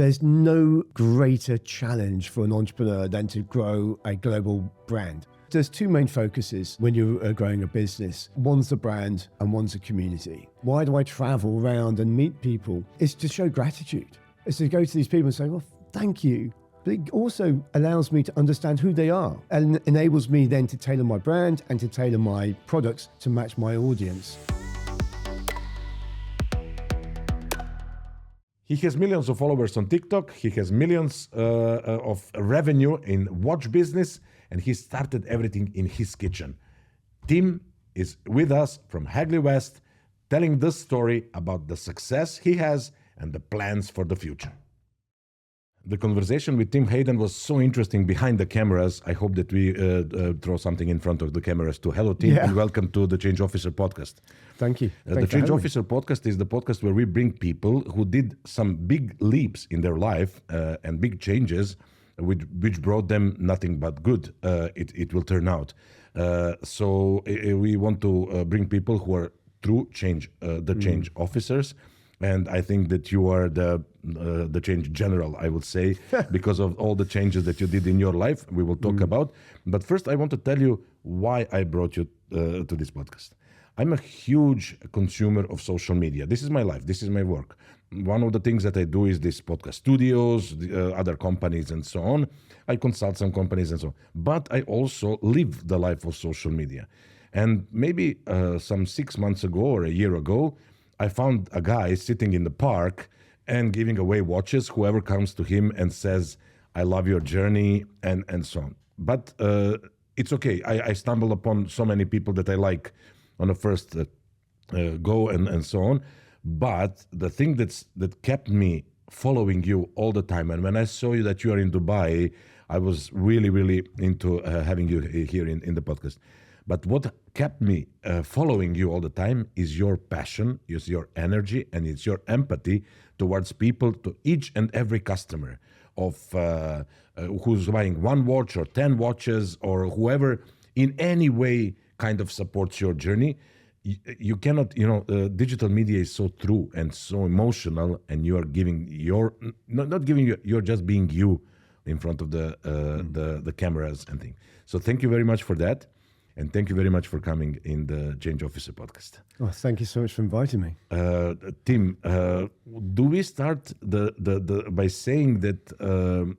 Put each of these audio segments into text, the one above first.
There's no greater challenge for an entrepreneur than to grow a global brand. There's two main focuses when you're growing a business. One's the brand and one's the community. Why do I travel around and meet people? It's to show gratitude. It's to go to these people and say, well, thank you. But it also allows me to understand who they are and enables me then to tailor my brand and to tailor my products to match my audience. He has millions of followers on TikTok. He has millions of revenue in watch business, and he started everything in his kitchen. Tim is with us from Hagley West, telling this story about the success he has and the plans for the future. The conversation with Tim Hayden was so interesting behind the cameras. I hope that we throw something in front of the cameras too. Hello, Tim, and welcome to the Change Officer podcast. Thank you. The Change Officer podcast is the podcast where we bring people who did some big leaps in their life and big changes, which brought them nothing but good. It will turn out. So we want to bring people who are true change, the change officers. And I think that you are the change general, I would say, because of all the changes that you did in your life. We will talk about. But first, I want to tell you why I brought you to this podcast. I'm a huge consumer of social media. This is my life. This is my work. One of the things that I do is this podcast studios, other companies and so on. I consult some companies and so on. But I also live the life of social media. And maybe some 6 months ago or a year ago, I found a guy sitting in the park and giving away watches, whoever comes to him and says, I love your journey, and so on. But it's okay. I stumble upon so many people that I like on the first go and so on. But the thing that kept me following you all the time, and when I saw you that you are in Dubai, I was really, really into having you here in the podcast. But what kept me following you all the time is your passion, is your energy, and it's your empathy towards people, to each and every customer of who's buying one watch or 10 watches or whoever in any way kind of supports your journey. You cannot, digital media is so true and so emotional, and you are giving your, not giving you, you're just being you in front of the cameras and things. So thank you very much for that. And thank you very much for coming in the Change Officer podcast. Oh, thank you so much for inviting me. Tim, do we start by saying that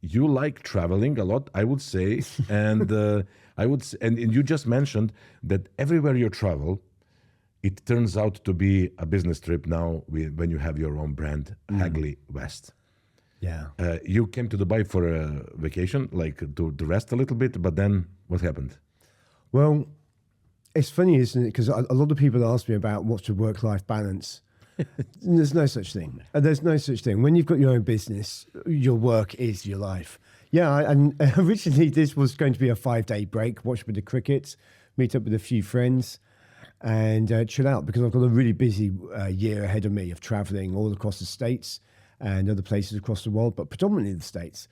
you like traveling a lot? I would say, and and you just mentioned that everywhere you travel, it turns out to be a business trip now when you have your own brand, Hagley West. Yeah. You came to Dubai for a vacation, like to rest a little bit, but then what happened? Well, it's funny, isn't it? Because a lot of people ask me about what's the work-life balance. There's no such thing. There's no such thing. When you've got your own business, your work is your life. Yeah, and originally this was going to be a 5-day break, watch a bit of cricket, meet up with a few friends, and chill out, because I've got a really busy year ahead of me of traveling all across the States and other places across the world, but predominantly the States.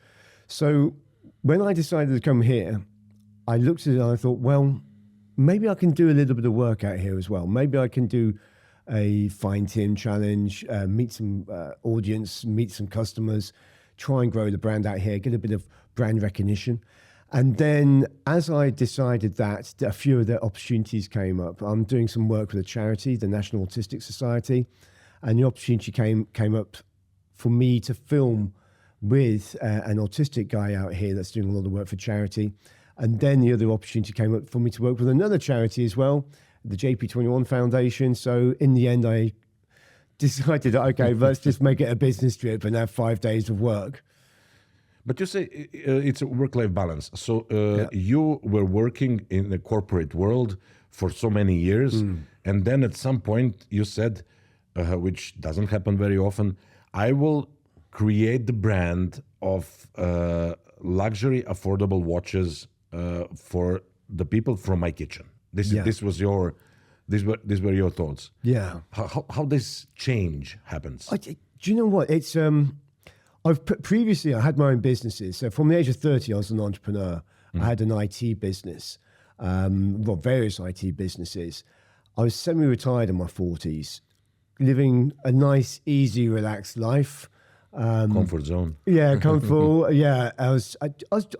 So when I decided to come here, I looked at it and I thought, well, maybe I can do a little bit of work out here as well. Maybe I can do a Find Tim challenge, meet some audience, meet some customers, try and grow the brand out here, get a bit of brand recognition. And then as I decided that, a few of the opportunities came up. I'm doing some work with a charity, the National Autistic Society, and the opportunity came up for me to film with an autistic guy out here that's doing a lot of work for charity. And then the other opportunity came up for me to work with another charity as well, the JP21 Foundation. So in the end, I decided, okay, let's just make it a business trip and have 5 days of work. But you say it's a work-life balance. So you were working in the corporate world for so many years. And then at some point you said, which doesn't happen very often, I will create the brand of luxury, affordable watches for the people from my kitchen. These were your thoughts. Yeah. How this change happens? Do you know what? It's previously I had my own businesses. So from the age of 30, I was an entrepreneur. I had an IT business, various IT businesses. I was semi-retired in my 40s, living a nice, easy, relaxed life. Comfort zone. Yeah, comfortable. Yeah, I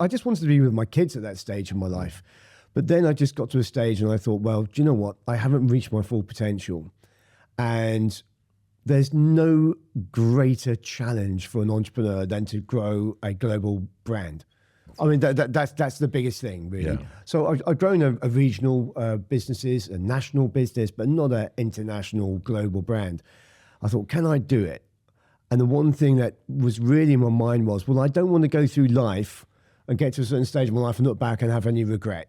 just wanted to be with my kids at that stage in my life. But then I just got to a stage and I thought, well, do you know what? I haven't reached my full potential. And there's no greater challenge for an entrepreneur than to grow a global brand. I mean, that's the biggest thing, really. Yeah. So I've grown a regional businesses, a national business, but not an international global brand. I thought, can I do it? And the one thing that was really in my mind was, well, I don't want to go through life and get to a certain stage of my life and look back and have any regret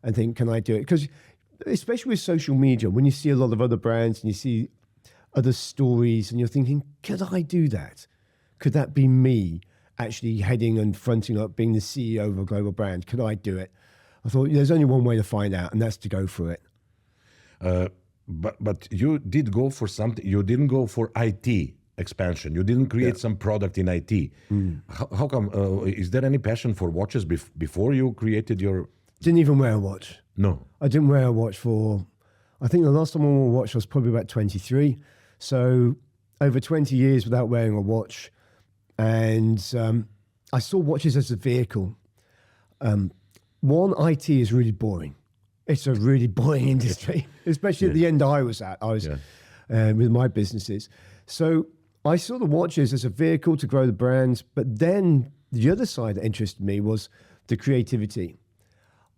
and think, can I do it? Because especially with social media, when you see a lot of other brands and you see other stories and you're thinking, could I do that? Could that be me actually heading and fronting up, being the CEO of a global brand? Could I do it? I thought there's only one way to find out, and that's to go for it. But you did go for something. You didn't go for IT expansion. You didn't create some product in IT. How come? Is there any passion for watches before you created your? Didn't even wear a watch. No. I didn't wear a watch for, I think the last time I wore a watch was probably about 23. So over 20 years without wearing a watch. And I saw watches as a vehicle. One, IT is really boring. It's a really boring industry, especially at the end I was at. I was with my businesses. So I saw the watches as a vehicle to grow the brands. But then the other side that interested me was the creativity.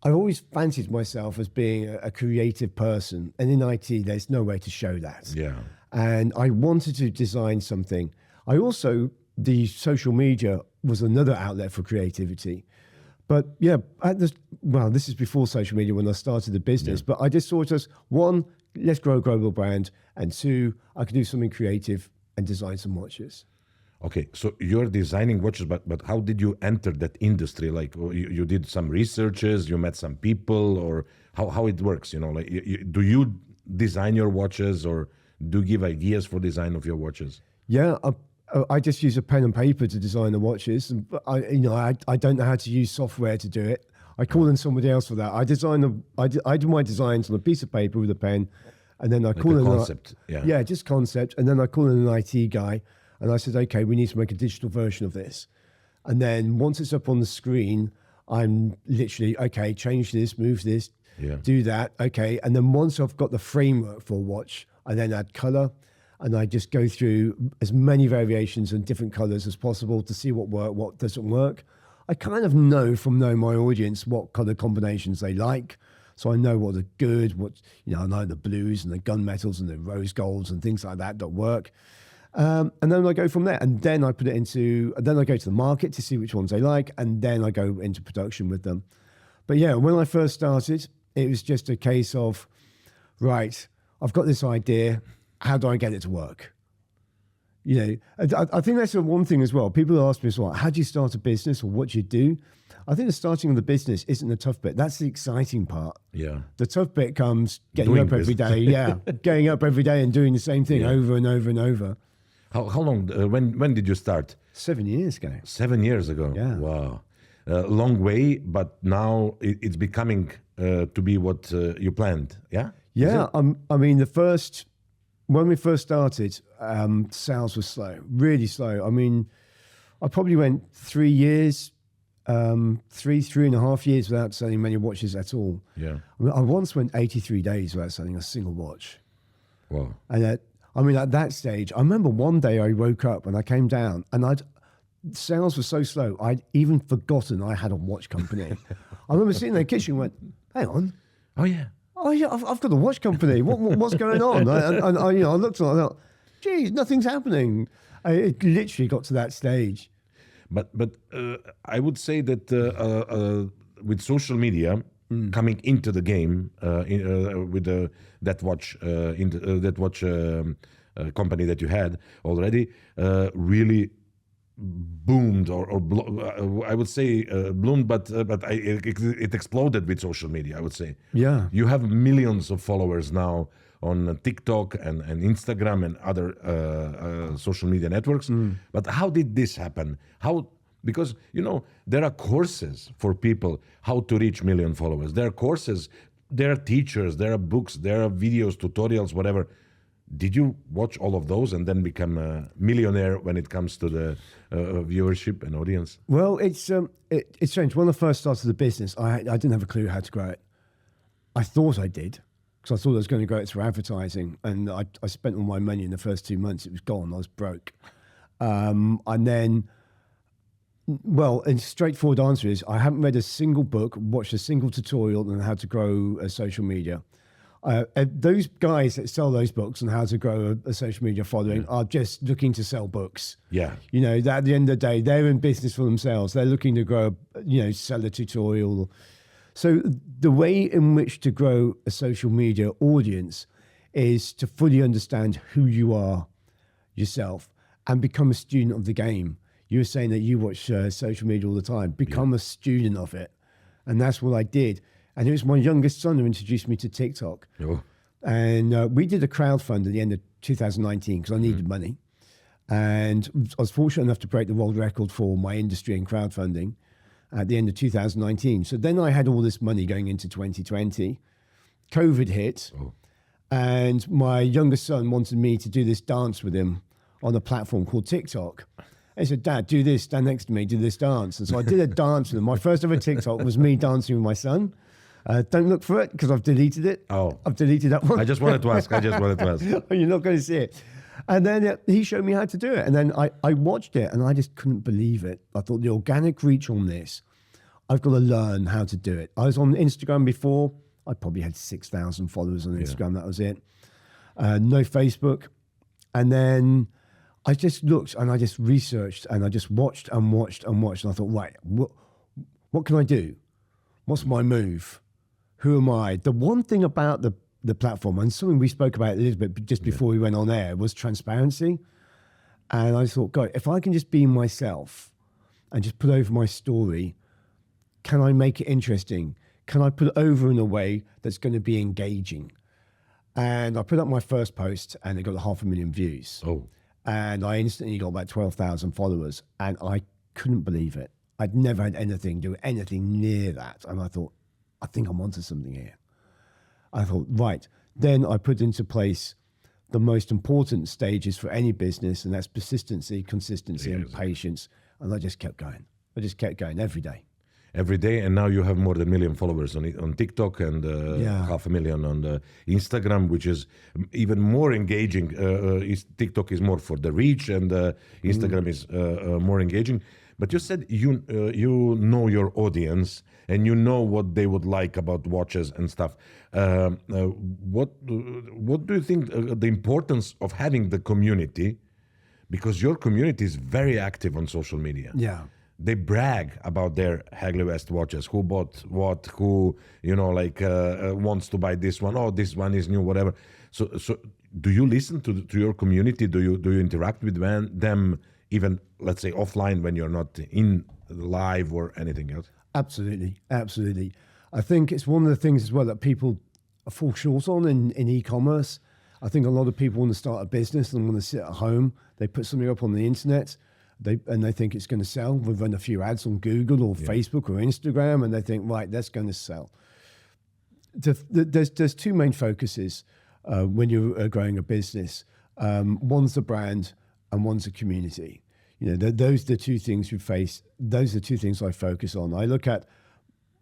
I always fancied myself as being a creative person. And in IT, there's no way to show that. Yeah. And I wanted to design something. I also, the social media was another outlet for creativity. But yeah, this is before social media when I started the business, but I just saw it as one, let's grow a global brand. And two, I could do something creative and design some watches. Okay, so you're designing watches, but how did you enter that industry? Like you did some researches, you met some people, or how it works? You know, like do you design your watches, or do you give ideas for design of your watches? Yeah, I just use a pen and paper to design the watches. And I don't know how to use software to do it. I call in somebody else for that. I do my designs on a piece of paper with a pen, and then I call in concept. Just concept, and then I call in an IT guy. And I said, okay, we need to make a digital version of this. And then once it's up on the screen, I'm literally, okay, change this, move this, do that, okay. And then once I've got the framework for a watch, I then add color, and I just go through as many variations and different colors as possible to see what works, what doesn't work. I kind of know from knowing my audience what color combinations they like. So I know what are good, I know the blues and the gunmetals and the rose golds and things like that work. And then I go from there, and then I put it then I go to the market to see which ones they like, and then I go into production with them. But yeah, when I first started, it was just a case of, right, I've got this idea, how do I get it to work? I think that's the one thing as well. People ask me, well, how do you start a business, or what do you do? I think the starting of the business isn't the tough bit. That's the exciting part. Yeah. The tough bit comes getting up every day. Yeah, getting up every day and doing the same thing over and over and over. How long? When did you start? 7 years ago. 7 years ago. Yeah. Wow. Long way, but now it's becoming to be what you planned. Yeah. Yeah. I mean, when we first started, sales was slow, really slow. I mean, I probably went 3 years, 3.5 years without selling many watches at all. Yeah. I once went 83 days without selling a single watch. Wow. And at that stage, I remember one day I woke up and I came down and sales were so slow, I'd even forgotten I had a watch company. I remember sitting in the kitchen and went, hang on. Oh, yeah. Oh, yeah, I've got a watch company. What's going on? And I looked and I thought, geez, nothing's happening. It literally got to that stage. But I would say that with social media coming into the game with that watch company that you had already really boomed I would say bloomed, but it exploded with social media. I would say. Yeah. You have millions of followers now on TikTok and Instagram and other social media networks. But how did this happen? Because, there are courses for people how to reach million followers. There are courses, there are teachers, there are books, there are videos, tutorials, whatever. Did you watch all of those and then become a millionaire when it comes to the viewership and audience? Well, it's strange. When I first started the business, I didn't have a clue how to grow it. I thought I did, because I thought I was going to grow it through advertising, and I spent all my money in the first 2 months. It was gone. I was broke. And then, well, a straightforward answer is I haven't read a single book, watched a single tutorial on how to grow a social media. Those guys that sell those books on how to grow a social media following are just looking to sell books. Yeah. You know, that at the end of the day, they're in business for themselves. They're looking to grow, sell a tutorial. So the way in which to grow a social media audience is to fully understand who you are yourself and become a student of the game. You were saying that you watch social media all the time. Become a student of it. And that's what I did. And it was my youngest son who introduced me to TikTok. Oh. And we did a crowdfund at the end of 2019 because I needed money. And I was fortunate enough to break the world record for my industry in crowdfunding at the end of 2019. So then I had all this money going into 2020. COVID hit. Oh. And my youngest son wanted me to do this dance with him on a platform called TikTok. He said, Dad, do this, stand next to me, do this dance. And so I did a dance with him. My first ever TikTok was me dancing with my son. Don't look for it because I've deleted it. Oh. I've deleted that one. I just wanted to ask. You're not going to see it. And then he showed me how to do it. And then I watched it and I just couldn't believe it. I thought the organic reach on this, I've got to learn how to do it. I was on Instagram before. I probably had 6,000 followers on Instagram. That was it. No Facebook. And then I just looked and I just researched and I just watched and watched and watched. And I thought, right, what can I do? What's my move? Who am I? The one thing about the platform, and something we spoke about a little bit just before we went on air, was transparency. And I thought, God, if I can just be myself and just put over my story, can I make it interesting? Can I put it over in a way that's going to be engaging? And I put up my first post and it got 500,000 views. Oh. And I instantly got about 12,000 followers. And I couldn't believe it. I'd never had anything do anything near that. And I thought, I think I'm onto something here. I thought, right. Then I put into place the most important stages for any business, and that's persistency, consistency, and patience. And I just kept going. I just kept going every day. Every day, and now you have more than 1 million followers on TikTok and 500,000 on the Instagram, which is even more engaging. TikTok is more for the reach, and Instagram is more engaging. But you said you know your audience and you know what they would like about watches and stuff. What do you think the importance of having the community? Because your community is very active on social media. Yeah. They brag about their Hagley West watches. Who bought what? Who wants to buy this one? Oh, this one is new. Whatever. So do you listen to your community? Do you interact with them? Even, let's say, offline when you're not in live or anything else? Absolutely. Absolutely. I think it's one of the things as well that people fall short on in e-commerce. I think a lot of people want to start a business and want to sit at home. They put something up on the internet and they think it's going to sell. We run a few ads on Google or Facebook or Instagram and they think, right, that's going to sell. There's two main focuses when you're growing a business. One's the brand and one's the community. Those are the two things we face. Those are the two things I focus on. I look at,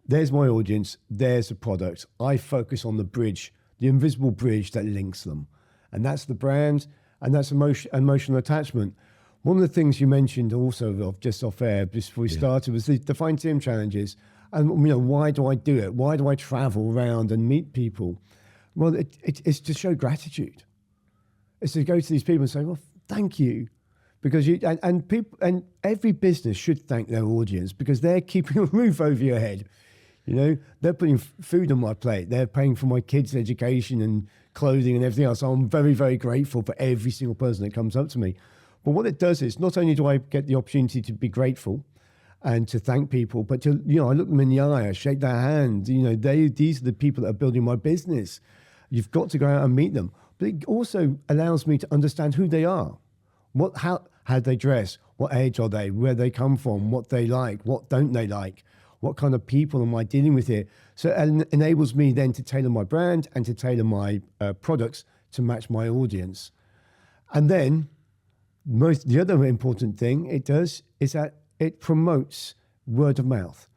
there's my audience, there's the product. I focus on the bridge, the invisible bridge that links them. And that's the brand, and that's emotional attachment. One of the things you mentioned also just off air before we started was the Define Tim challenges. And why do I do it? Why do I travel around and meet people? Well, it's to show gratitude. It's to go to these people and say, well, thank you. Because people and every business should thank their audience because they're keeping a roof over your head. They're putting food on my plate. They're paying for my kids' education and clothing and everything else. So I'm very, very grateful for every single person that comes up to me. But what it does is not only do I get the opportunity to be grateful and to thank people, but to I look them in the eye, I shake their hand. These are the people that are building my business. You've got to go out and meet them. But it also allows me to understand who they are. How they dress, what age are they, where they come from, what they like, what don't they like, what kind of people am I dealing with here? So it enables me then to tailor my brand and to tailor my products to match my audience. And then the other important thing it does is that it promotes word of mouth.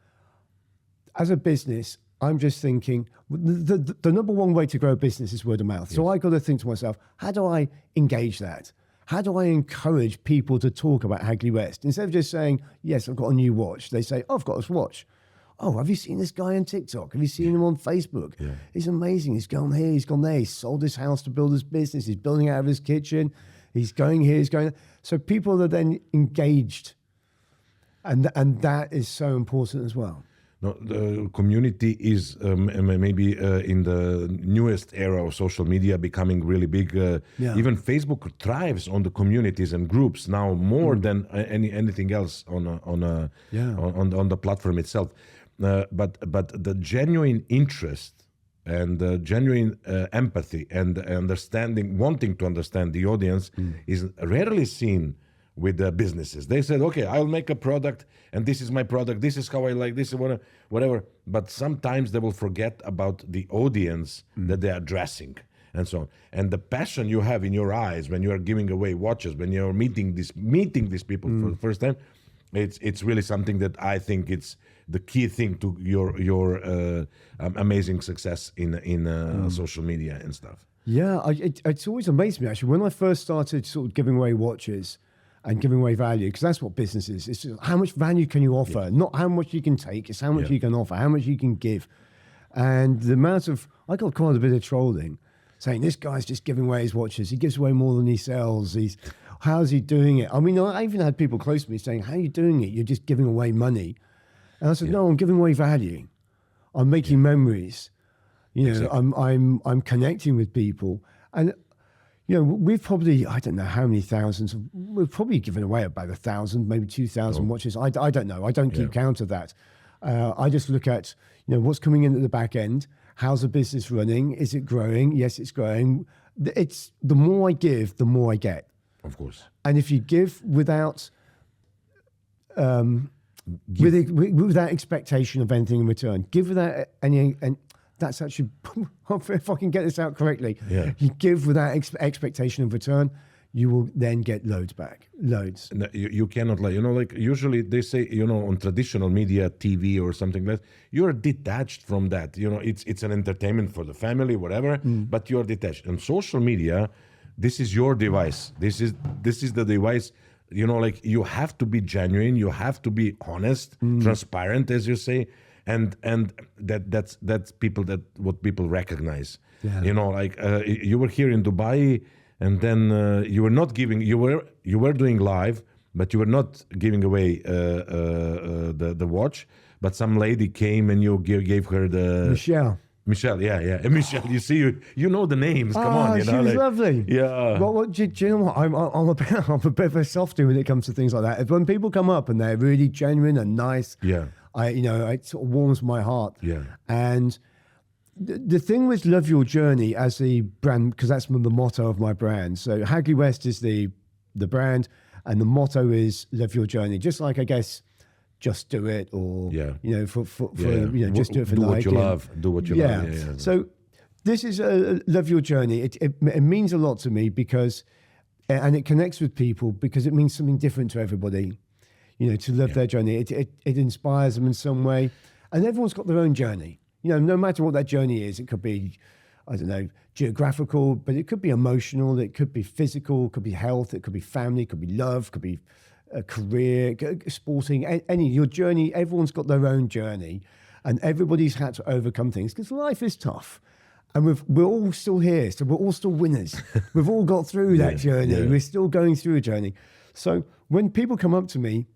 As a business, I'm just thinking the number one way to grow a business is word of mouth. Yes. So I got to think to myself, how do I engage that? How do I encourage people to talk about Hagley West? Instead of just saying, yes, I've got a new watch, they say, oh, I've got this watch. Oh, have you seen this guy on TikTok? Have you seen him on Facebook? Yeah. He's amazing. He's gone here, he's gone there. He's sold his house to build his business. He's building out of his kitchen. He's going here, he's going there. So people are then engaged. And that is so important as well. No, the community is maybe in the newest era of social media becoming really big. Even Facebook thrives on the communities and groups now more than anything else on the platform itself. But the genuine interest and the genuine empathy and understanding, wanting to understand the audience is rarely seen with the businesses. They said, okay, I'll make a product and this is my product, this is how I like this, whatever. But sometimes they will forget about the audience that they are addressing and so on. And the passion you have in your eyes when you are giving away watches, when you're meeting these people for the first time, it's really something that I think it's the key thing to your amazing success in social media and stuff. Yeah, it's always amazed me actually. When I first started sort of giving away watches, and giving away value, because that's what business is. It's just how much value can you offer, not how much you can take, it's how much you can offer, how much you can give. And the amount of, I got quite a bit of trolling saying, this guy's just giving away his watches. He gives away more than he sells. How's he doing it? I mean, I even had people close to me saying, how are you doing it? You're just giving away money. And I said, no, I'm giving away value. I'm making memories. You know, I'm connecting with people. And you know, we've probably, I don't know how many thousands, we've probably given away about 1,000, maybe 2,000 watches. I don't know. I don't keep count of that. I just look at, you know, what's coming in at the back end. How's the business running? Is it growing? Yes, it's growing. It's the more I give, the more I get. Of course. And if you give without without expectation of anything in return, give without any, and that's actually, if I can get this out correctly, you give without expectation of return, you will then get loads back, loads. No, you cannot, like, you know, like usually they say, you know, on traditional media, TV or something like that, you're detached from that. You know, it's an entertainment for the family, whatever, but you're detached. On social media, this is your device. This is the device. You know, like you have to be genuine, you have to be honest, transparent, as you say. And that's what people recognize. Yeah. You know, like you were here in Dubai, and then you were not giving. You were doing live, but you were not giving away the watch. But some lady came and you gave her the Michelle, yeah. And Michelle, you see, you know the names. Come on, you know. She was lovely. Yeah. Well, do you know what? I'm a bit of a softie when it comes to things like that. When people come up and they're really genuine and nice, it sort of warms my heart. Yeah. And the thing with Love Your Journey as the brand, because that's the motto of my brand. So Hagley West is the brand, and the motto is Love Your Journey. Just like, I guess, just do it, or you know, for you know, just do it for do what you love. Do what you love. Yeah. So this is Love Your Journey. It means a lot to me because, and it connects with people because it means something different to everybody. You know, to love their journey. It inspires them in some way, and everyone's got their own journey. You know, no matter what that journey is, it could be, I don't know, geographical, but it could be emotional, it could be physical, it could be health, it could be family, it could be love, it could be a career, sporting, your journey. Everyone's got their own journey, and everybody's had to overcome things because life is tough. And we're all still here, so we're all still winners. We've all got through that journey. We're still going through a journey. So when people come up to me,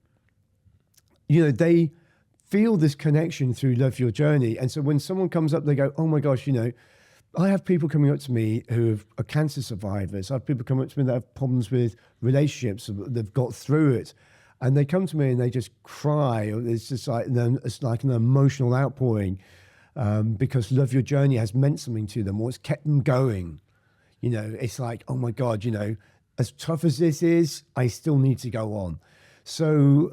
you know, they feel this connection through Love Your Journey. And so when someone comes up, they go, oh my gosh, you know, I have people coming up to me who are cancer survivors. I have people coming up to me that have problems with relationships. They've got through it. And they come to me and they just cry. It's just like, it's like an emotional outpouring because Love Your Journey has meant something to them, or it's kept them going. You know, it's like, oh my God, you know, as tough as this is, I still need to go on. So,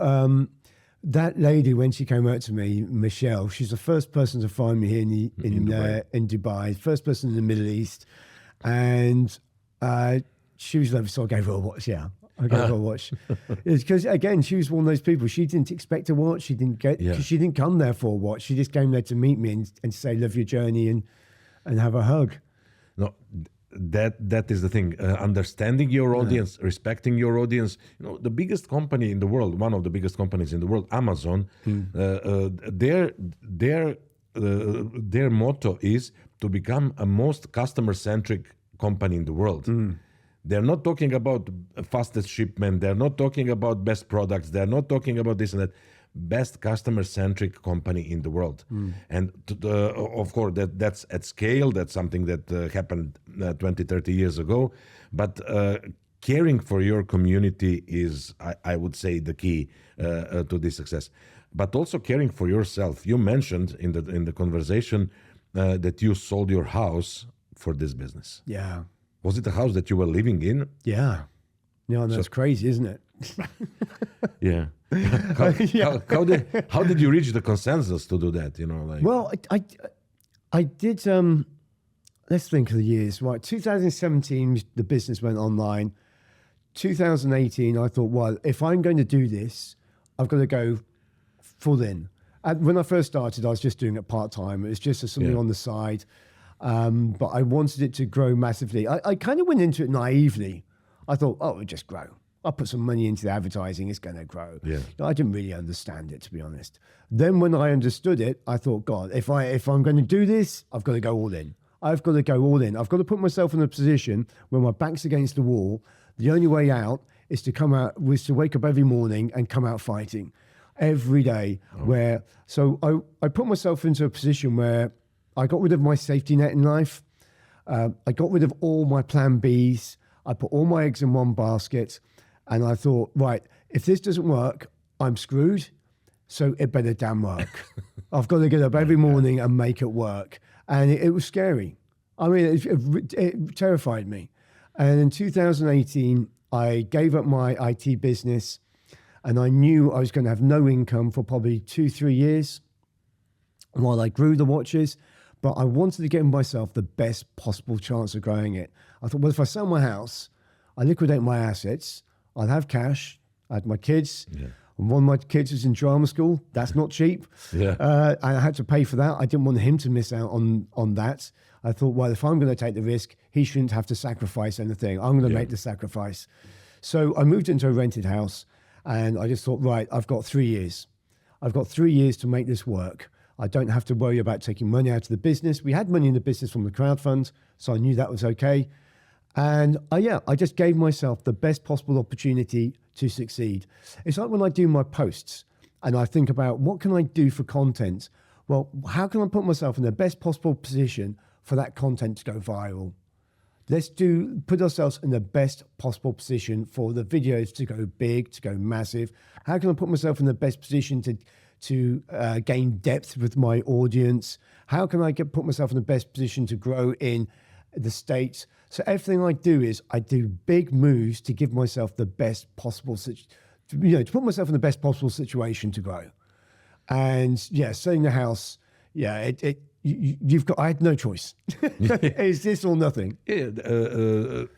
that lady, when she came out to me, Michelle, she's the first person to find me here in Dubai, first person in the Middle East. and she was like, so I gave her a watch. Yeah, I gave her a watch. It's because again, she was one of those people. She didn't expect a watch. She didn't get. Yeah. She didn't come there for a watch. She just came there to meet me and say, "Love your journey," and have a hug. No, that is the thing. Understanding your audience, respecting your audience. You know, the biggest company in the world, one of the biggest companies in the world, Amazon. Their motto is to become a most customer-centric company in the world. They're not talking about fastest shipment. They're not talking about best products. They're not talking about this and that. Best customer-centric company in the world. And of course, that's at scale. That's something that happened 20, 30 years ago. But caring for your community is, I would say, the key to this success. But also caring for yourself. You mentioned in the conversation that you sold your house for this business. Yeah. Was it a house that you were living in? Yeah. Yeah, that's crazy, isn't it? Yeah. How did you reach the consensus to do that? You know, like. Well, I did. Let's think of the years. Right, 2017, the business went online. 2018, I thought, well, if I'm going to do this, I've got to go full in. And when I first started, I was just doing it part time. It was just something on the side, but I wanted it to grow massively. I kind of went into it naively. I thought, oh, it'll just grow. I'll put some money into the advertising, it's going to grow. Yeah. I didn't really understand it, to be honest. Then when I understood it, I thought, God, if I'm going to do this, I've got to go all in. I've got to go all in. I've got to put myself in a position where my back's against the wall. The only way out is to wake up every morning and come out fighting every day. So I put myself into a position where I got rid of my safety net in life. I got rid of all my plan Bs. I put all my eggs in one basket. And I thought, right, if this doesn't work, I'm screwed. So it better damn work. I've got to get up every morning and make it work. And it was scary. I mean, it terrified me. And in 2018, I gave up my IT business and I knew I was going to have no income for probably 2-3 years while I grew the watches. But I wanted to give myself the best possible chance of growing it. I thought, well, if I sell my house, I liquidate my assets, I'd have cash. I had my kids. Yeah. One of my kids is in drama school. That's not cheap. Yeah. I had to pay for that. I didn't want him to miss out on that. I thought, well, if I'm going to take the risk, he shouldn't have to sacrifice anything. I'm going to make the sacrifice. So I moved into a rented house and I just thought, right, I've got 3 years. I've got 3 years to make this work. I don't have to worry about taking money out of the business. We had money in the business from the crowdfund, so I knew that was okay. And I just gave myself the best possible opportunity to succeed. It's like when I do my posts and I think about what can I do for content? Well, how can I put myself in the best possible position for that content to go viral? Let's put ourselves in the best possible position for the videos to go big, to go massive. How can I put myself in the best position to gain depth with my audience? How can I put myself in the best position to grow in the States? So everything I do is I do big moves to give myself the best possible, to put myself in the best possible situation to grow. And selling the house, I had no choice. It's this or nothing. Yeah,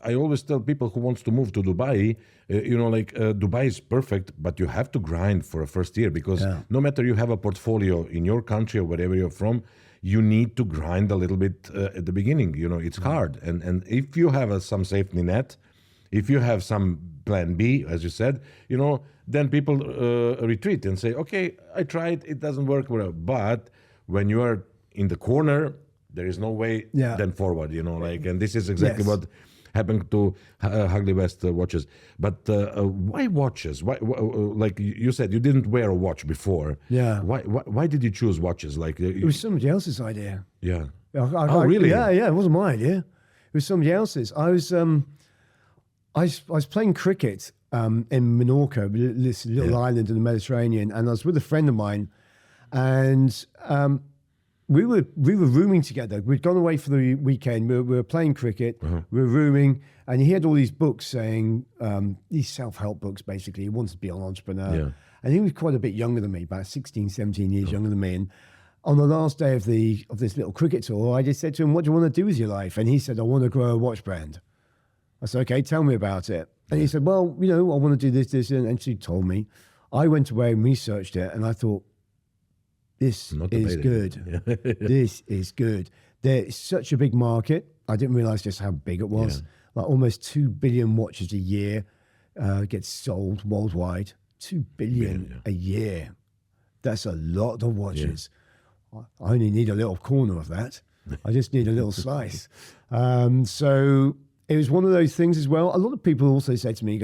I always tell people who wants to move to Dubai, Dubai is perfect, but you have to grind for a first year because no matter you have a portfolio in your country or wherever you're from, you need to grind a little bit at the beginning. It's hard. And if you have some safety net, if you have some plan B, as you said, then people retreat and say, okay, I tried, it doesn't work. Whatever. But when you are in the corner, there is no way then forward, and this is exactly what happened to Hagley West Watches. But why watches? Why, like you said, you didn't wear a watch before. Yeah. Why did you choose watches? It was somebody else's idea. Yeah. Really? Yeah. It wasn't my idea. It was somebody else's. I was playing cricket in Menorca, this little island in the Mediterranean, and I was with a friend of mine, and we were rooming together. We'd gone away for the weekend. We were playing cricket. We were rooming, and he had all these books saying these self-help books. Basically, he wanted to be an entrepreneur, and he was quite a bit younger than me, about 16, 17 years younger than me. on the last day of this little cricket tour, I just said to him, "What do you want to do with your life?" And he said, "I want to grow a watch brand." I said, "Okay, tell me about it." And he said, "Well, I want to do this, and she told me. I went away and researched it, and I thought, this is good. This is good. There's such a big market. I didn't realize just how big it was. Like almost 2 billion watches a year gets sold worldwide. 2 billion a year. That's a lot of watches. I only need a little corner of that. I just need a little slice." So it was one of those things as well. A lot of people also say to me,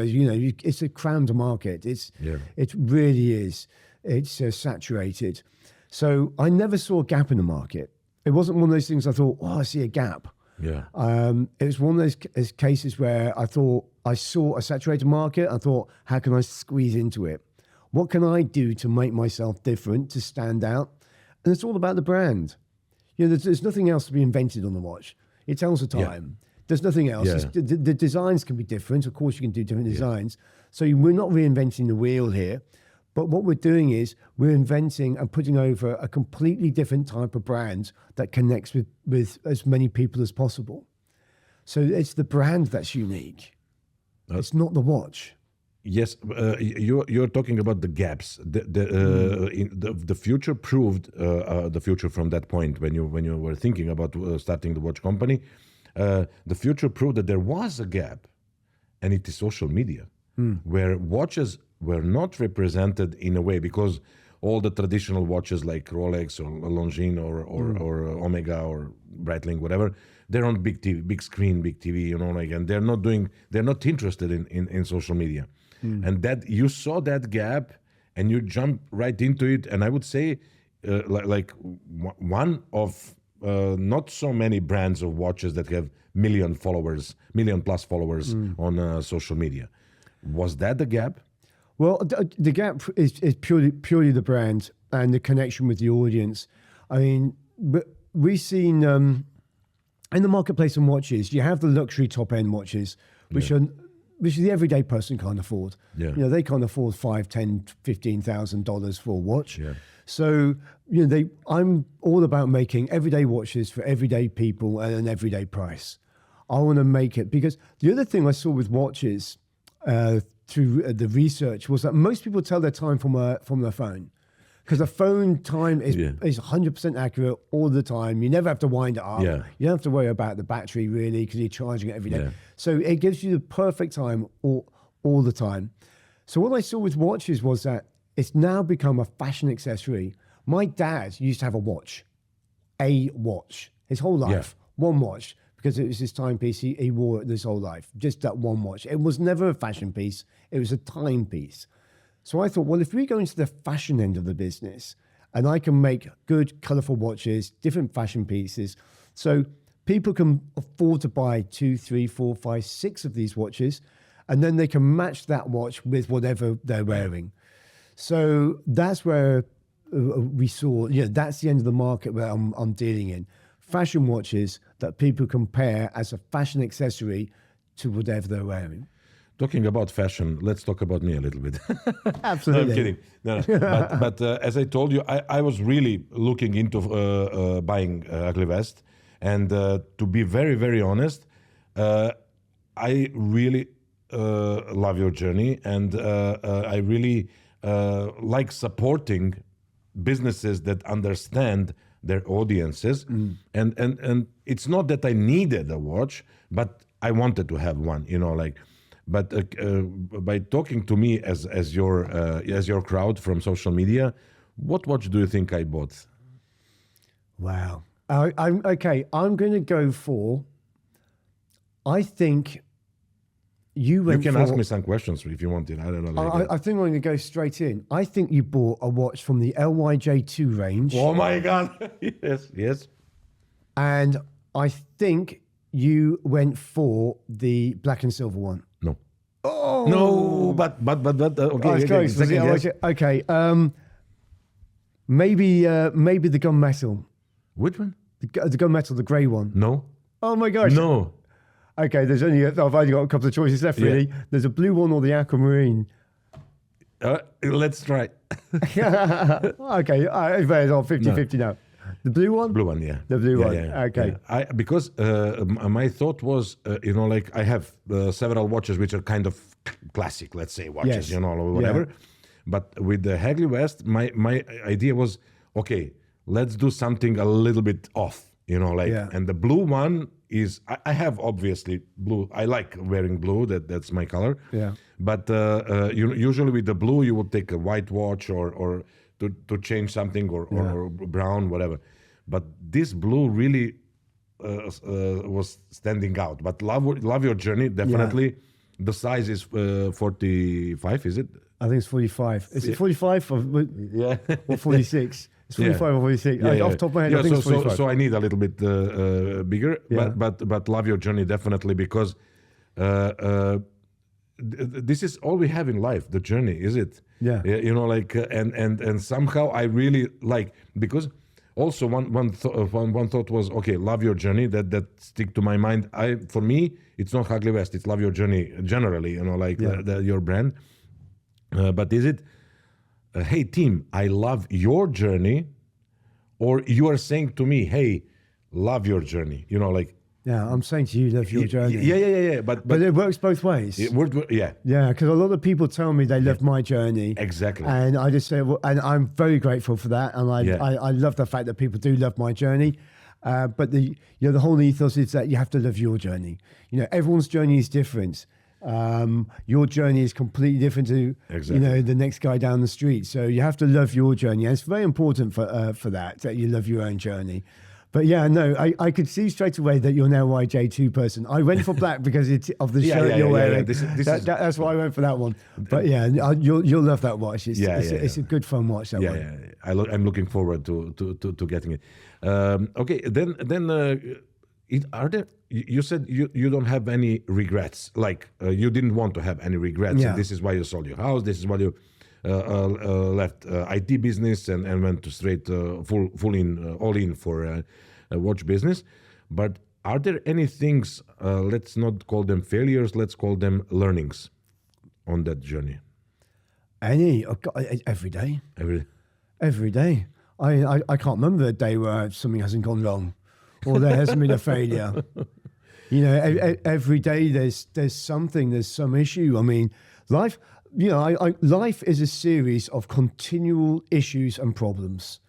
it's a crammed market. It really is. It's saturated. So I never saw a gap in the market. It wasn't one of those things I thought, I see a gap. Yeah. It was one of those cases where I thought I saw a saturated market. I thought, how can I squeeze into it? What can I do to make myself different, to stand out? And it's all about the brand. There's nothing else to be invented on the watch. It tells the time. There's nothing else. The designs can be different. Of course, you can do different designs. So we're not reinventing the wheel here. But what we're doing is we're inventing and putting over a completely different type of brand that connects with as many people as possible. So it's the brand that's unique. It's not the watch. Yes, you're talking about the gaps. The future proved the future from that point when you were thinking about starting the watch company. The future proved that there was a gap, and it is social media, where watches were not represented in a way, because all the traditional watches like Rolex or Longines or Omega or Breitling, whatever, they're on big TV, big screen, big TV, and they're not interested in social media. And that you saw that gap and you jumped right into it. And I would say like one of not so many brands of watches that have million plus followers on social media. Was that the gap? Well, the gap is purely the brand and the connection with the audience. I mean, but we've seen in the marketplace in watches, you have the luxury top-end watches, which the everyday person can't afford. They can't afford $5,000, $10,000, $15,000 for a watch. So I'm all about making everyday watches for everyday people at an everyday price. I want to make it, because the other thing I saw with watches through the research was that most people tell their time from their phone, because the phone time is 100% accurate all the time. You never have to wind it up. You don't have to worry about the battery really, because you're charging it every day. So it gives you the perfect time all the time. So what I saw with watches was that it's now become a fashion accessory. My dad used to have a watch, his whole life, one watch. Because it was his timepiece, he wore it his whole life, just that one watch. It was never a fashion piece, it was a timepiece. So I thought, well, if we go into the fashion end of the business, and I can make good, colourful watches, different fashion pieces, so people can afford to buy 2, 3, 4, 5, 6 of these watches, and then they can match that watch with whatever they're wearing. So that's where we saw, that's the end of the market where I'm dealing in. Fashion watches that people compare as a fashion accessory to whatever they're wearing. Talking about fashion, let's talk about me a little bit. Absolutely. No, I'm kidding. No. But as I told you, I was really looking into buying Hagley West. And to be very, very honest, I really love your journey. And I really like supporting businesses that understand their audiences. And it's not that I needed a watch, but I wanted to have one, But by talking to me as your crowd from social media, what watch do you think I bought? Wow. I'm going to go for, I think you went for... You can ask me some questions if you want it. I don't know. I think I'm going to go straight in. I think you bought a watch from the LYJ2 range. Oh my God. Yes. And I think you went for the black and silver one. No. Oh no, but okay. Okay. Maybe the gunmetal. Which one? The gunmetal, the grey one. No. Oh my gosh. No. Okay, I've only got a couple of choices left, really. There's a blue one or the aquamarine. Let's try. Okay, it's on 50-50 now. The blue one? Blue one, yeah. The blue Yeah, one. yeah, Okay. yeah. Because my thought was, like I have several watches which are kind of classic, let's say, watches, Yes. or whatever. But with the Hagley West, my idea was, okay, let's do something a little bit off, and the blue one is, I have obviously blue. I like wearing blue. That's my color. Yeah. But usually with the blue, you would take a white watch or to change something or brown, whatever. But this blue really was standing out. But love your journey, definitely. The size is 45, is it? I think it's 45. Is it 45 Yeah. or 46? It's 45 or 46. Off the top of my head, I think it's 45. So I need a little bit bigger. Yeah. But love your journey, definitely, because this is all we have in life, the journey, is it? Yeah. And somehow I really like, because also one thought was, okay, love your journey, that stick to my mind. For me, it's not Hagley West, it's love your journey generally, your brand. But is it, hey Tim, I love your journey, or you are saying to me, hey, love your journey, Yeah, I'm saying to you, love your journey. Yeah. But it works both ways. Yeah, because a lot of people tell me they love my journey. exactly. And I just say, well, and I'm very grateful for that. And I love the fact that people do love my journey. But the whole ethos is that you have to love your journey. Everyone's journey is different. Your journey is completely different to the next guy down the street. So you have to love your journey. And it's very important for that you love your own journey. But yeah, no, I could see straight away that you're now a YJ2 person. I went for black because of the shirt you're wearing. That's why I went for that one. But yeah, you'll love that watch. It's a good fun watch. That one. Yeah. I'm looking forward to getting it. Okay, then are there? You said you don't have any regrets. Like you didn't want to have any regrets. Yeah. And this is why you sold your house. This is why you left IT business and went to straight all in for a watch business. But are there any things? Let's not call them failures. Let's call them learnings on that journey. Every day. Every day. I can't remember a day where something hasn't gone wrong or there hasn't been a failure. Every day there's something, there's some issue. I mean, life, life is a series of continual issues and problems.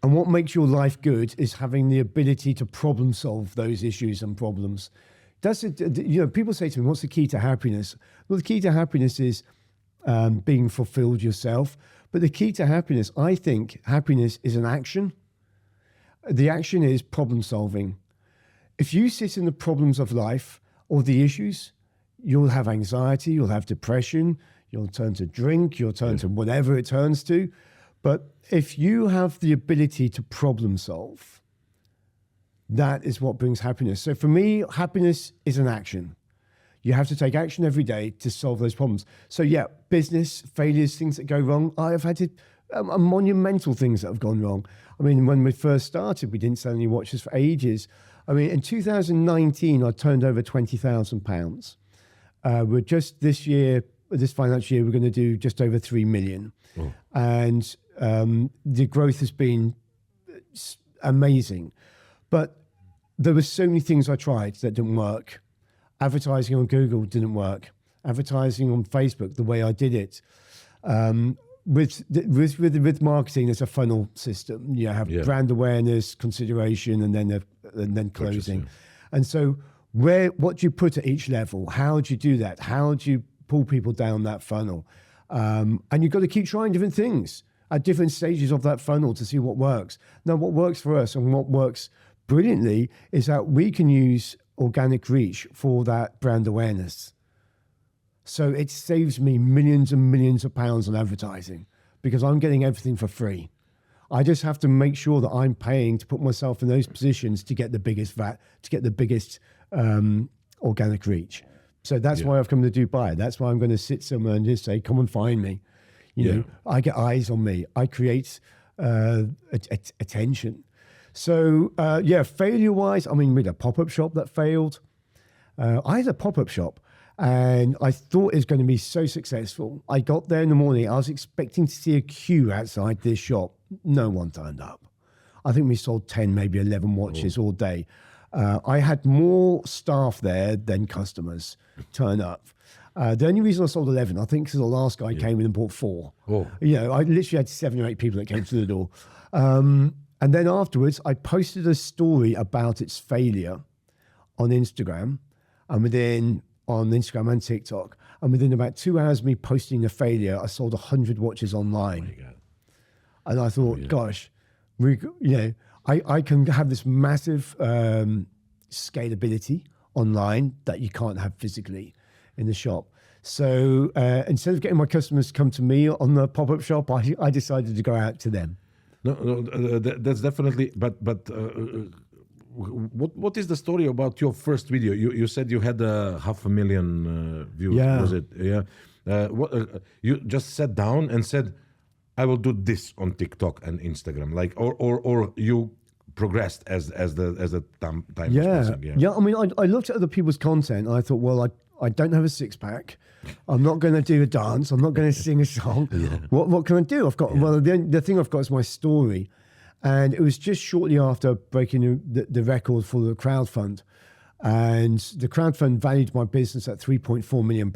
And what makes your life good is having the ability to problem solve those issues and problems. That's it. People say to me, what's the key to happiness? Well, the key to happiness is being fulfilled yourself. But the key to happiness, I think happiness is an action. The action is problem solving. If you sit in the problems of life or the issues, you'll have anxiety, you'll have depression, you'll turn to drink, you'll turn to whatever it turns to. But if you have the ability to problem solve, that is what brings happiness. So for me, happiness is an action. You have to take action every day to solve those problems. So yeah, business, failures, things that go wrong. I have had monumental things that have gone wrong. I mean, when we first started, we didn't sell any watches for ages. I mean, in 2019, I turned over £20,000. We're just this financial year, we're going to do just over 3 million. Oh. And the growth has been amazing. But there were so many things I tried that didn't work. Advertising on Google didn't work. Advertising on Facebook, the way I did it. With marketing, there's a funnel system. You have brand awareness, consideration, and then closing. Purchasing. And so what do you put at each level? How do you do that? How do you pull people down that funnel? And you've got to keep trying different things at different stages of that funnel to see what works. Now, what works for us and what works brilliantly is that we can use organic reach for that brand awareness. So it saves me millions and millions of pounds on advertising because I'm getting everything for free. I just have to make sure that I'm paying to put myself in those positions to get the biggest organic reach. So that's why I've come to Dubai. That's why I'm going to sit somewhere and just say, come and find me. You know, I get eyes on me. I create attention. So failure-wise, I mean, we had a pop-up shop that failed. I had a pop-up shop and I thought it was going to be so successful. I got there in the morning. I was expecting to see a queue outside this shop. No one turned up. I think we sold 10, maybe 11 watches all day. I had more staff there than customers turn up. The only reason I sold 11, I think, because the last guy came in and bought 4. Oh. You know, I literally had 7 or 8 people that came through the door. And then afterwards, I posted a story about its failure on Instagram, and on Instagram and TikTok. And within about 2 hours of me posting the failure, I sold 100 watches online. Oh my God. And I thought, gosh, I can have this massive scalability online that you can't have physically in the shop. So instead of getting my customers to come to me on the pop-up shop, I decided to go out to them. No, that's definitely. But what is the story about your first video? You said you had 500,000 views. Yeah. Was it? Yeah. You just sat down and said, "I will do this on TikTok and Instagram," like, or you progressed as the time was passing. Yeah. I mean, I looked at other people's content and I thought, well, I don't have a 6-pack. I'm not going to do a dance. I'm not going to sing a song. What can I do? I've got well, the thing I've got is my story, and it was just shortly after breaking the record for the crowdfund, and the crowdfund valued my business at £3.4 million,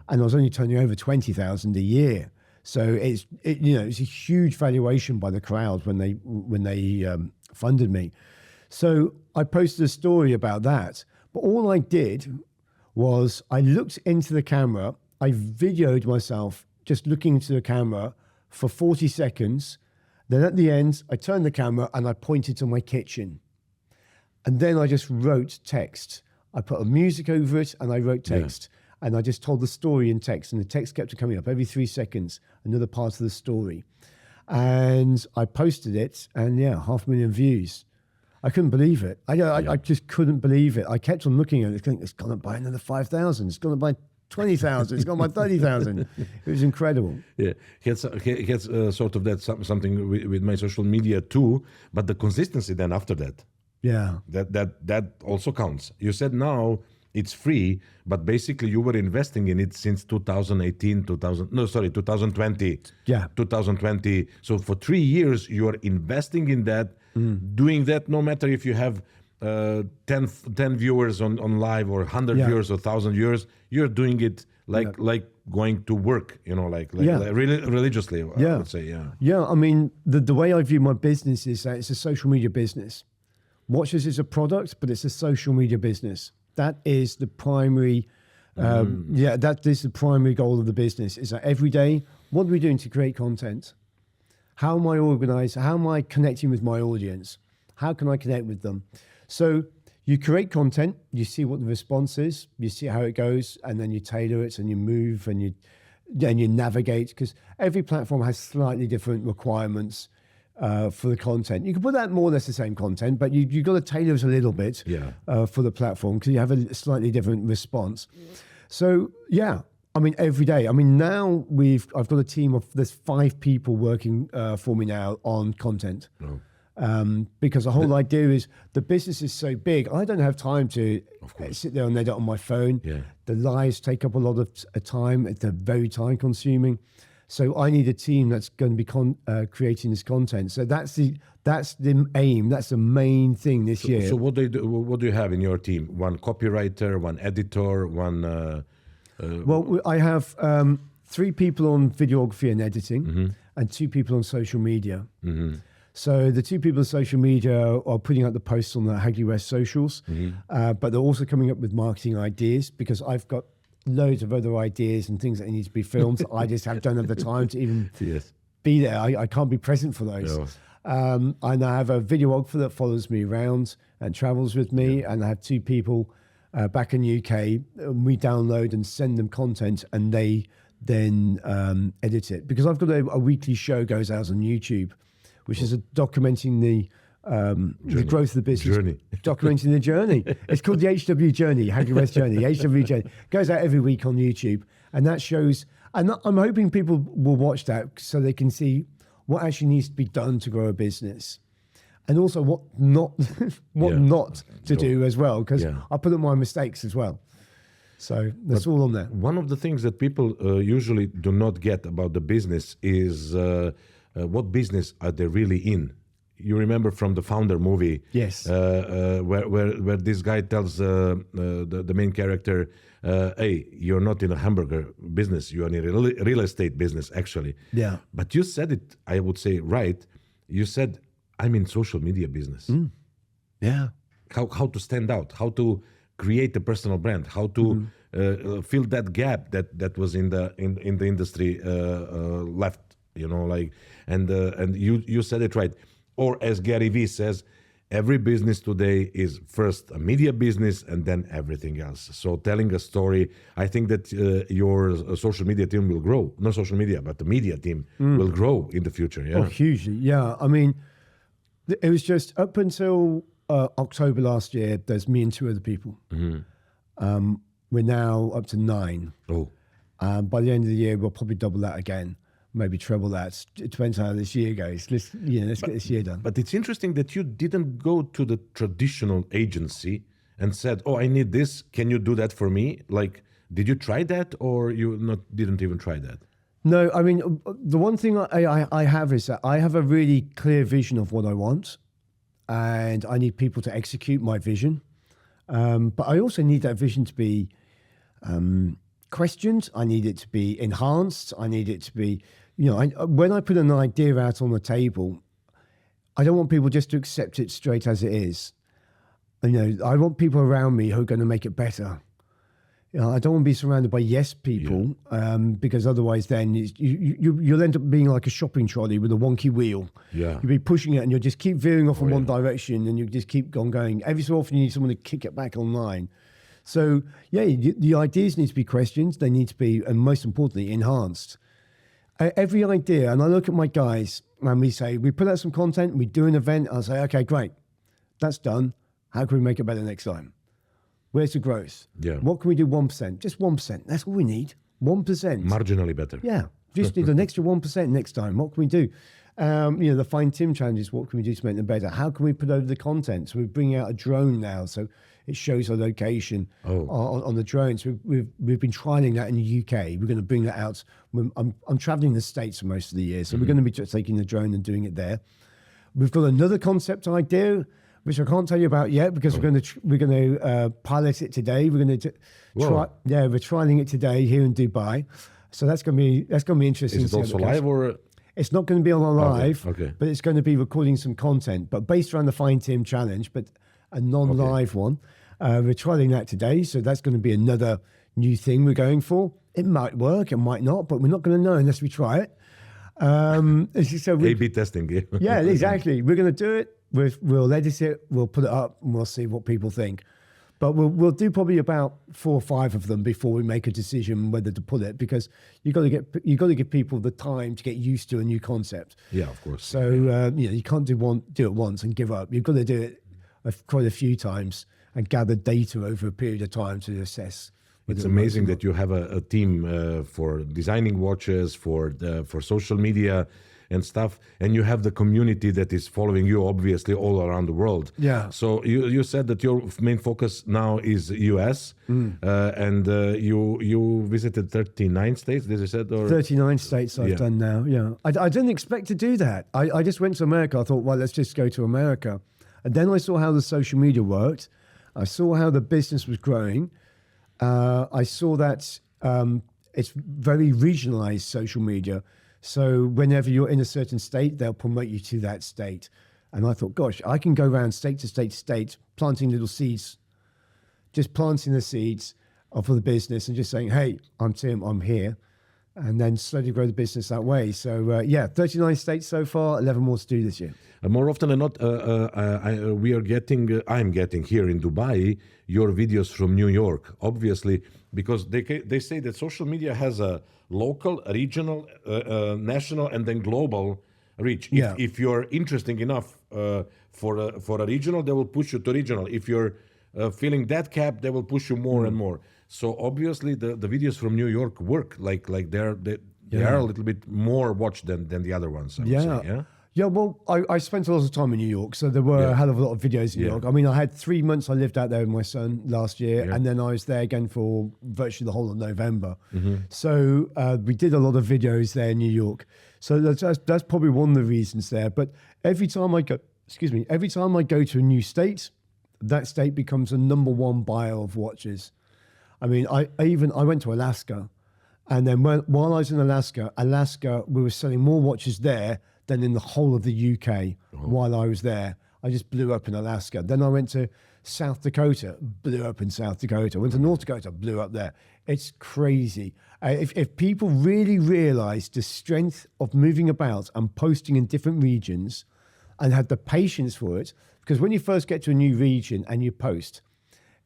and I was only turning over 20,000 a year. So it's a huge valuation by the crowd when they funded me. So I posted a story about that, but all I did was I looked into the camera. I videoed myself just looking into the camera for 40 seconds. Then at the end, I turned the camera and I pointed to my kitchen. And then I just wrote text. I put a music over it and I wrote text. And I just told the story in text, and the text kept coming up every 3 seconds, another part of the story. And I posted it, and 500,000 views. I couldn't believe it. I just couldn't believe it. I kept on looking at it, thinking, it's going to buy another 5,000. It's going to buy 20,000. It's going to buy 30,000. It was incredible. Yeah, he has sort of that something with my social media too, but the consistency then after that. Yeah. That also counts. You said now it's free, but basically you were investing in it since 2020. Yeah. 2020. So for 3 years, you are investing in that, doing that no matter if you have 10 viewers on live or 100 viewers or 1,000 viewers, you're doing it like going to work, like really religiously, I would say, Yeah, I mean, the way I view my business is that it's a social media business. Watches is a product, but it's a social media business. That is the primary, that is the primary goal of the business, is that every day, what are we doing to create content? How am I organized? How am I connecting with my audience? How can I connect with them? So you create content, you see what the response is, you see how it goes, and then you tailor it and you move and you navigate, because every platform has slightly different requirements for the content. You can put out more or less the same content, but you've got to tailor it a little bit for the platform, because you have a slightly different response. So I mean, every day. I mean, now I've got a team of, there's 5 people working for me now on content. Because the whole idea is the business is so big, I don't have time to sit there and edit on my phone. The lives take up a lot of time. They're very time consuming. So I need a team that's going to be creating this content. So that's the aim. That's the main thing this year. So what do you have in your team? One copywriter, one editor, one. Well, I have 3 people on videography and editing, and 2 people on social media. So the 2 people on social media are putting out the posts on the Hagley West socials, but they're also coming up with marketing ideas, because I've got loads of other ideas and things that need to be filmed. I just don't have the time to even be there. I can't be present for those. And I have a videographer that follows me around and travels with me, and I have 2 people back in the UK. We download and send them content, and they then edit it. Because I've got a weekly show goes out on YouTube, which is documenting the growth of the business, documenting the journey. It's called the HW Journey, Hagley West Journey, the HW Journey. Goes out every week on YouTube, and that shows, and I'm hoping people will watch that so they can see what actually needs to be done to grow a business, and also what not to do as well, because I put up my mistakes as well. So that's all on there. One of the things that people usually do not get about the business is what business are they really in? you remember from the Founder movie, Yes. where this guy tells the main character, "Hey, you're not in a hamburger business. You're in a real estate business, actually." Yeah. But you said it, I would say, right. You said, "I'm in social media business." Yeah. How to stand out, how to create a personal brand, how to fill that gap that was in the industry left, and you said it right. Or as Gary Vee says, every business today is first a media business and then everything else. So telling a story, I think that your social media team will grow. Not social media, but the media team will grow in the future. Yeah. Oh, hugely. Yeah. I mean, it was just up until October last year, there's me and 2 other people. We're now up to 9. Oh. By the end of the year, we'll probably double that again, maybe treble that. It depends how this year goes. Let's get this year done. But it's interesting that you didn't go to the traditional agency and said, "Oh, I need this. Can you do that for me?" Like, did you try that, or you didn't even try that? No, I mean, the one thing I have is that I have a really clear vision of what I want, and I need people to execute my vision. But I also need that vision to be questioned. I need it to be enhanced. I need it to be, when I put an idea out on the table, I don't want people just to accept it straight as it is. I want people around me who are going to make it better. I don't want to be surrounded by yes people, because otherwise then you'll end up being like a shopping trolley with a wonky wheel. Yeah. You'll be pushing it and you'll just keep veering off in one direction, and you just keep going. Every so often you need someone to kick it back online. So the ideas need to be questioned. They need to be, and most importantly, enhanced. Every idea, and I look at my guys and we put out some content, we do an event, I'll say, okay, great, that's done. How can we make it better next time? Where's the growth? Yeah. What can we do 1%? Just 1%. That's all we need. 1%. Marginally better. Yeah. Just need an extra 1% next time. What can we do? The Find Tim challenges, what can we do to make them better? How can we put over the content? So we're bringing out a drone now, so it shows our location on the drones. We've been trialing that in the UK. We're going to bring that out. I'm traveling the States for most of the year, so we're going to be just taking the drone and doing it there. We've got another concept idea, which I can't tell you about yet, because we're going to pilot it today. We're going to try. Yeah, we're trialing it today here in Dubai. So that's going to be interesting. Is it also live or? It's not going to be on live, okay. But it's going to be recording some content, but based around the Find Tim challenge, but a non-live one. We're trialing that today, so that's going to be another new thing we're going for. It might work, it might not, but we're not going to know unless we try it. A/B testing. Yeah, exactly. We're going to do it. We'll edit it. We'll put it up, and we'll see what people think. But we'll do probably about 4 or 5 of them before we make a decision whether to put it, because you got to give people the time to get used to a new concept. Yeah, of course. So you can't do it once and give up. You've got to do it quite a few times and gather data over a period of time to assess. It's amazing that you have a team for designing watches, for social media and stuff, and you have the community that is following you, obviously, all around the world. Yeah. So you said that your main focus now is US, and you visited 39 states, did you said? Or? 39 states I've done now, yeah. I didn't expect to do that. I just went to America. I thought, well, let's just go to America. And then I saw how the social media worked. I saw how the business was growing. I saw that it's very regionalized social media. So whenever you're in a certain state, they'll promote you to that state. And I thought, gosh, I can go around state to state to state, planting little seeds, just planting the seeds for the business and just saying, hey, I'm Tim, I'm here. And then slowly grow the business that way. So 39 states so far, 11 more to do this year. More often than not, I'm getting here in Dubai your videos from New York, obviously, because they say that social media has a local, regional, national, and then global reach. If you're interesting enough for a regional, they will push you to regional. If you're filling that cap, they will push you more and more. So obviously the videos from New York work, like they are a little bit more watched than the other ones. I would say, Yeah, well, I spent a lot of time in New York, so there were a hell of a lot of videos in New York. I mean, I had 3 months I lived out there with my son last year, and then I was there again for virtually the whole of November. So we did a lot of videos there in New York. So that's probably one of the reasons there. But every time I go to a new state, that state becomes the #1 buyer of watches. I mean, I went to Alaska, and then while I was in Alaska, we were selling more watches there than in the whole of the UK while I was there. I just blew up in Alaska. Then I went to South Dakota, blew up in South Dakota. Went to North Dakota, blew up there. It's crazy. If people really realize the strength of moving about and posting in different regions and had the patience for it, because when you first get to a new region and you post,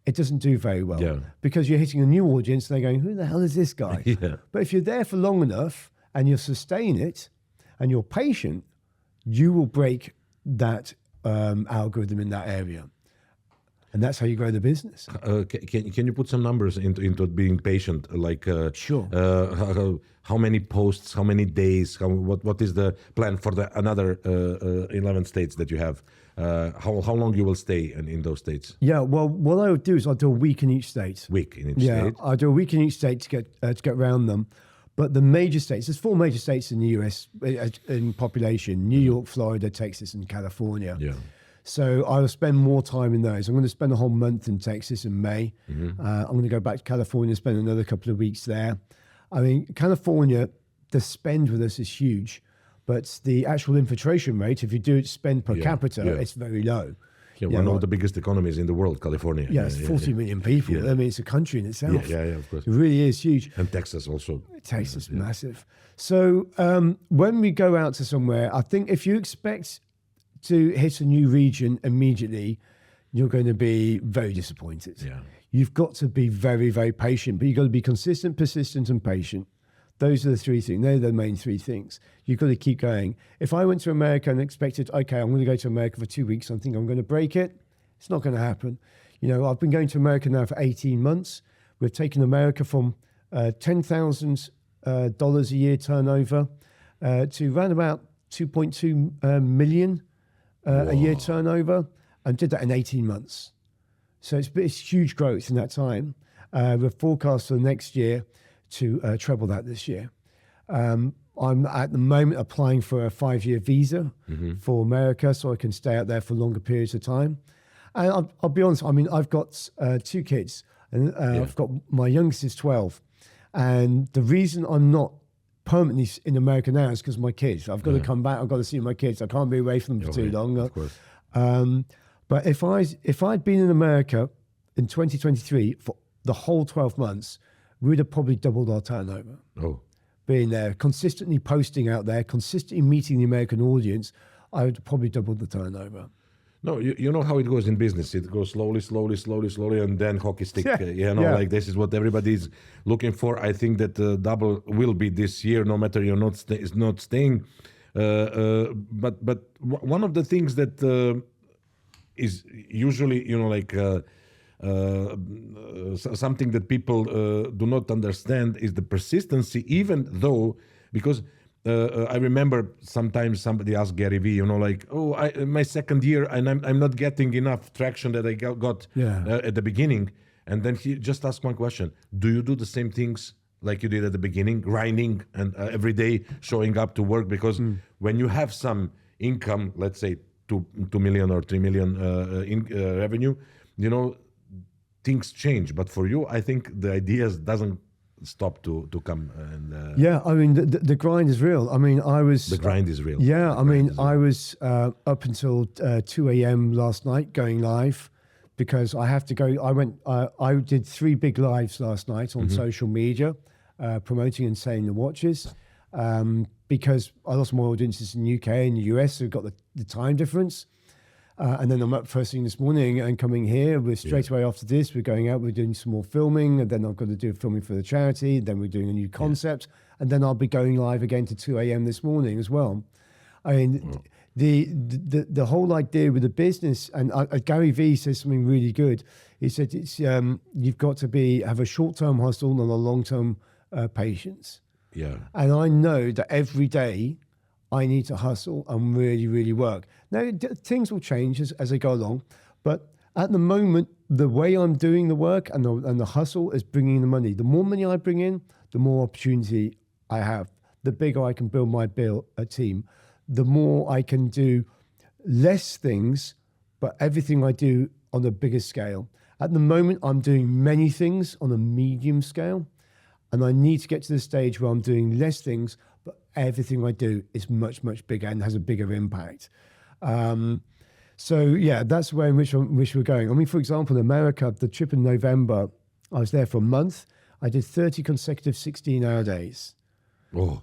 it doesn't do very well because you're hitting a new audience and they're going, who the hell is this guy? But if you're there for long enough and you sustain it and you're patient, you will break that algorithm in that area. And that's how you grow the business. Can you put some numbers into being patient? Like Sure. How many posts? How many days? What is the plan for the another 11 states that you have? How long you will stay in those states? Yeah. Well, what I would do is I'd do a week in each state. Week in each state. I do a week in each state to get around them. But the major states, there's 4 major states in the US in population: New York, Florida, Texas, and California. Yeah. So I will spend more time in those. I'm going to spend a whole month in Texas in May. I'm going to go back to California, spend another couple of weeks there. I mean, California, the spend with us is huge, but the actual infiltration rate, if you do it spend per capita, it's very low. Yeah, one of the biggest economies in the world, California. Yeah, it's 40 million people. I mean, it's a country in itself. Yeah, of course. It really is huge. And Texas also. Texas, massive. So when we go out to somewhere, I think if you expect to hit a new region immediately, you're going to be very disappointed. Yeah. You've got to be very, very patient, but you've got to be consistent, persistent, and patient. Those are the 3 things. They're the main 3 things. You've got to keep going. If I went to America and expected, okay, I'm going to go to America for 2 weeks, I think I'm going to break it, it's not going to happen. You know, I've been going to America now for 18 months. We've taken America from $10,000 a year turnover to around about 2.2 million a year turnover, and did that in 18 months. So it's huge growth in that time. We're forecast for next year to treble that this year. I'm at the moment applying for a 5-year visa for America so I can stay out there for longer periods of time. And I'll be honest, I mean, I've got 2 kids, and I've got, my youngest is 12. And the reason I'm not permanently in America now is because of my kids. I've got to come back. I've got to see my kids. I can't be away from them for too long. Of course. But if I'd been in America in 2023 for the whole 12 months, we'd have probably doubled our turnover. Oh. Being there, consistently posting out there, consistently meeting the American audience, I would probably double the turnover. No, you know how it goes in business. It goes slowly, and then hockey stick. Like this is what everybody's looking for. I think that double will be this year, no matter you're not staying. But one of the things that is usually, something that people do not understand is the persistency, even though, because I remember sometimes somebody asked Gary Vee, my second year and I'm not getting enough traction that I got at the beginning. And then he just asked one question: do you do the same things like you did at the beginning, grinding and every day showing up to work? Because when you have some income, let's say 2 million or 3 million revenue, things change. But for you, I think the ideas doesn't stop to come. And I mean, the grind is real. I mean, the grind is real. Yeah, I mean, I was up until 2 a.m. last night going live because I have to go. I did 3 big lives last night on social media, promoting and selling the watches, because I lost more audiences in the UK and the US, so we've got the time difference. And then I'm up first thing this morning and coming here. We're straight away after this. We're going out. We're doing some more filming, and then I've got to do filming for the charity. Then we're doing a new concept, and then I'll be going live again to 2 a.m. this morning as well. I mean, the whole idea with the business, and Gary Vee says something really good. He said it's you've got to have a short-term hustle and a long-term patience. Yeah. And I know that every day I need to hustle and really, really work. Now, things will change as I go along, but at the moment, the way I'm doing the work and the hustle is bringing the money. The more money I bring in, the more opportunity I have. The bigger I can build a team, the more I can do less things, but everything I do on a bigger scale. At the moment, I'm doing many things on a medium scale, and I need to get to the stage where I'm doing less things, but everything I do is much, much bigger and has a bigger impact. So yeah, that's the way in which we're going. I mean, for example, in America, the trip in November, I was there for a month. I did 30 consecutive 16-hour days. Oh.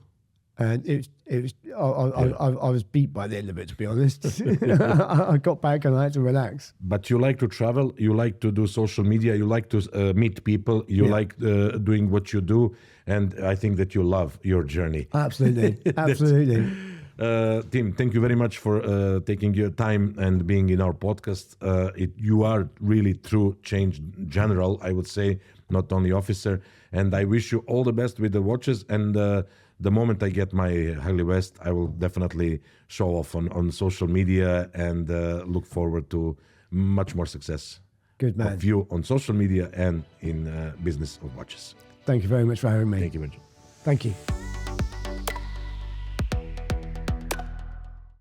And I was beat by the end of it, to be honest. I got back and I had to relax. But you like to travel, you like to do social media, you like to meet people, you like doing what you do, and I think that you love your journey. Absolutely, absolutely. Tim, thank you very much for taking your time and being in our podcast. You are really true change general, I would say, not only officer. And I wish you all the best with the watches. And the moment I get my Hagley West, I will definitely show off on social media and look forward to much more success. Good man. Of you on social media and in business of watches. Thank you very much for having me. Thank you very much. Thank you.